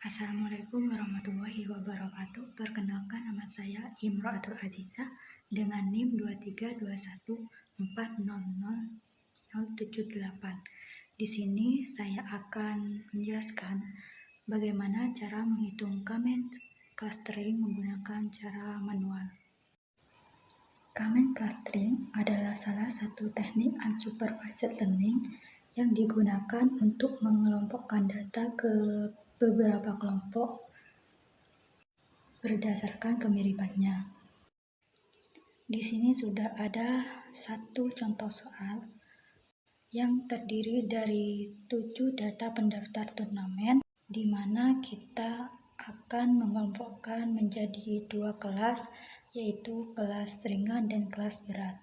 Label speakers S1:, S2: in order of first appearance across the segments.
S1: Assalamualaikum warahmatullahi wabarakatuh. Perkenalkan, nama saya Imro'atul Azizah dengan NIM 23214000078. Di sini saya akan menjelaskan bagaimana cara menghitung comment clustering menggunakan cara manual. Comment clustering adalah salah satu teknik unsupervised learning yang digunakan untuk mengelompokkan data ke beberapa kelompok berdasarkan kemiripannya. Di sini sudah ada satu contoh soal yang terdiri dari 7 data pendaftar turnamen, di mana kita akan mengelompokkan menjadi 2 kelas, yaitu kelas ringan dan kelas berat.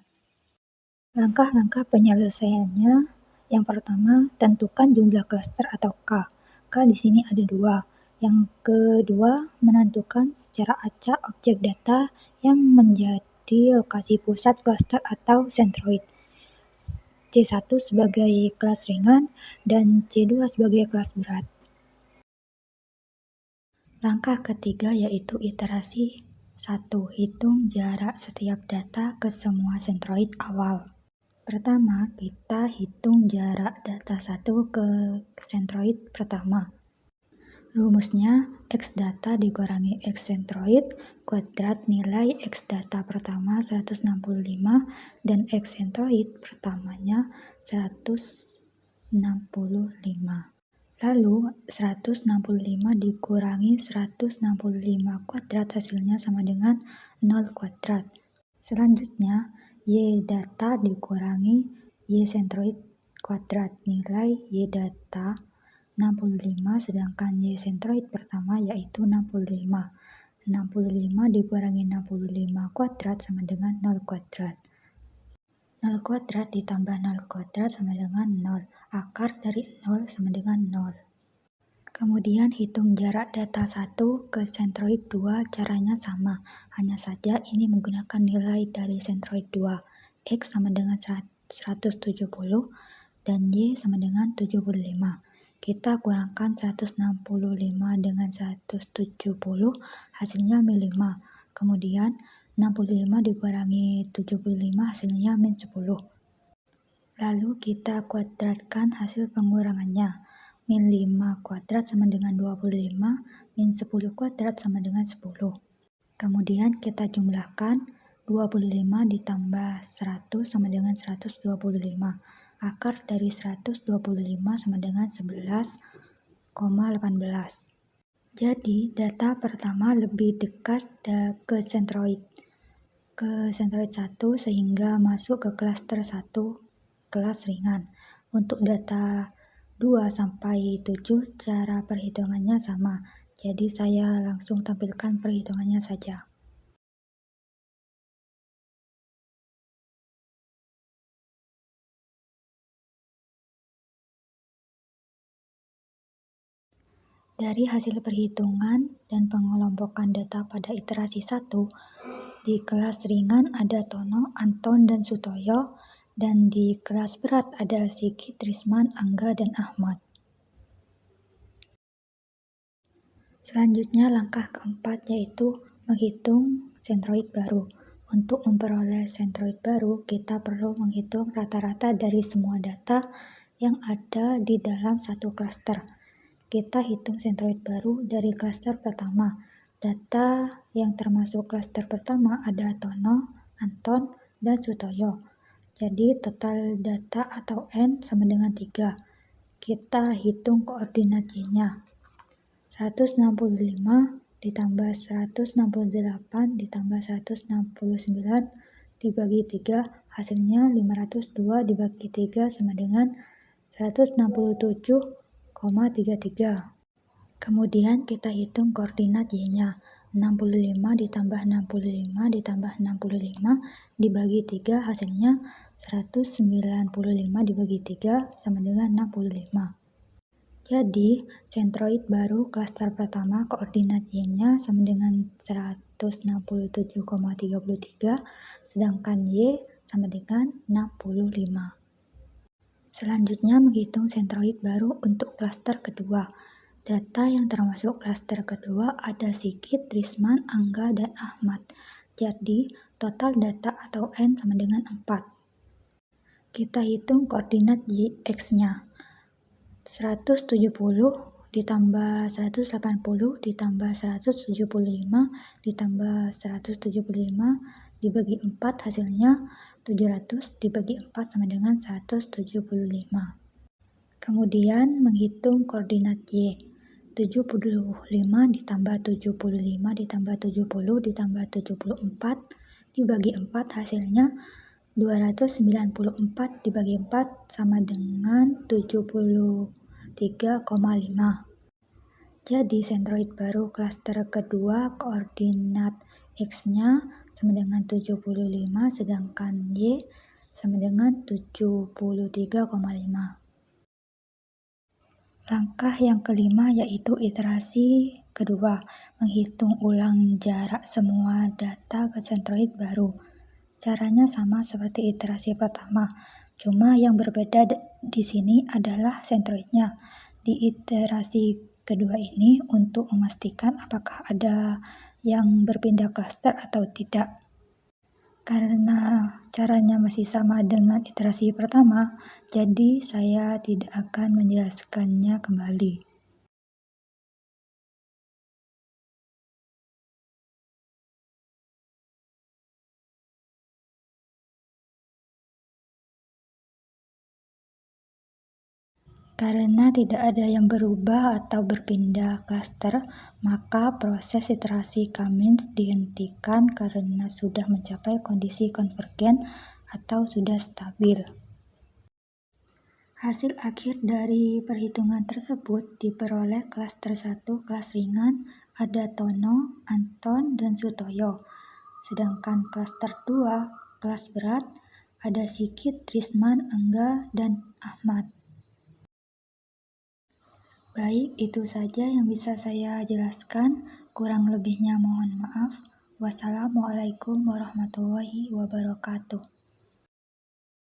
S1: Langkah-langkah penyelesaiannya, yang pertama, tentukan jumlah klaster atau K. K di sini ada 2. Yang kedua, menentukan secara acak objek data yang menjadi lokasi pusat klaster atau sentroid. C1 sebagai kelas ringan dan C2 sebagai kelas berat. Langkah ketiga yaitu iterasi 1. Hitung jarak setiap data ke semua sentroid awal. Pertama, kita hitung jarak data 1 ke sentroid pertama. Rumusnya, X data dikurangi X sentroid kuadrat nilai X data pertama 165 dan X sentroid pertamanya 165. Lalu 165 dikurangi 165 kuadrat hasilnya sama dengan 0 kuadrat. Selanjutnya, Y data dikurangi Y sentroid kuadrat nilai Y data 65 sedangkan Y sentroid pertama yaitu 65. 65 dikurangi 65 kuadrat sama dengan 0 kuadrat. 0 kuadrat ditambah 0 kuadrat sama dengan 0. Akar dari 0 sama dengan 0. Kemudian hitung jarak data 1 ke sentroid 2, caranya sama. Hanya saja ini menggunakan nilai dari sentroid 2. X sama dengan 170 dan Y sama dengan 75. Kita kurangkan 165 dengan 170, hasilnya min 5. Kemudian 65 dikurangi 75 hasilnya min 10. Lalu kita kuadratkan hasil pengurangannya. Min 5 kuadrat sama dengan 25, min 10 kuadrat sama dengan 10. Kemudian kita jumlahkan 25 ditambah 100 sama dengan 125. Akar dari 125 sama dengan 11,18. Jadi data pertama lebih dekat ke sentroid 1 sehingga masuk ke klaster 1 kelas ringan. Untuk data 2 sampai 7 cara perhitungannya sama. Jadi saya langsung tampilkan perhitungannya saja. Dari hasil perhitungan dan pengelompokan data pada iterasi 1, di kelas ringan ada Tono, Anton, dan Sutoyo, dan di kelas berat ada Sigit, Trisman, Angga, dan Ahmad. Selanjutnya langkah keempat yaitu menghitung sentroid baru. Untuk memperoleh sentroid baru, kita perlu menghitung rata-rata dari semua data yang ada di dalam satu klaster. Kita hitung sentroid baru dari klaster pertama. Data yang termasuk klaster pertama ada Tono, Anton, dan Sutoyo. Jadi total data atau N sama dengan 3. Kita hitung koordinat Y-nya. 165 ditambah 168 ditambah 169 dibagi 3, hasilnya 502 dibagi 3 sama dengan 167,33. Kemudian kita hitung koordinat Y-nya. 65 ditambah 65 ditambah 65 dibagi 3, hasilnya 195 dibagi 3 sama dengan 65. Jadi, sentroid baru klaster pertama koordinat Y-nya sama dengan 167,33, sedangkan Y sama dengan 65. Selanjutnya menghitung sentroid baru untuk klaster kedua. Data yang termasuk klaster kedua ada Sigit, Trisman, Angga, dan Ahmad. Jadi, total data atau N sama dengan 4. Kita hitung koordinat X-nya. 170 ditambah 180 ditambah 175 ditambah 175 dibagi 4 hasilnya 700 dibagi 4 sama dengan 175. Kemudian menghitung koordinat Y. 75 ditambah 75 ditambah 70 ditambah 74 dibagi 4 hasilnya 294 dibagi 4 sama dengan 73,5. Jadi sentroid baru klaster kedua koordinat X-nya sama dengan 75 sedangkan Y sama dengan 73,5. Langkah yang kelima yaitu iterasi kedua, menghitung ulang jarak semua data ke sentroid baru. Caranya sama seperti iterasi pertama, cuma yang berbeda di sini adalah sentroidnya. Di iterasi kedua ini untuk memastikan apakah ada yang berpindah klaster atau tidak. Karena caranya masih sama dengan iterasi pertama, jadi saya tidak akan menjelaskannya kembali. Karena tidak ada yang berubah atau berpindah klaster, maka proses iterasi Cummins dihentikan karena sudah mencapai kondisi konvergen atau sudah stabil. Hasil akhir dari perhitungan tersebut diperoleh klaster 1 kelas ringan ada Tono, Anton, dan Sutoyo. Sedangkan klaster 2 kelas berat ada Sigit, Trisman, Angga, dan Ahmad. Baik, itu saja yang bisa saya jelaskan. Kurang lebihnya mohon maaf. Wassalamualaikum warahmatullahi wabarakatuh.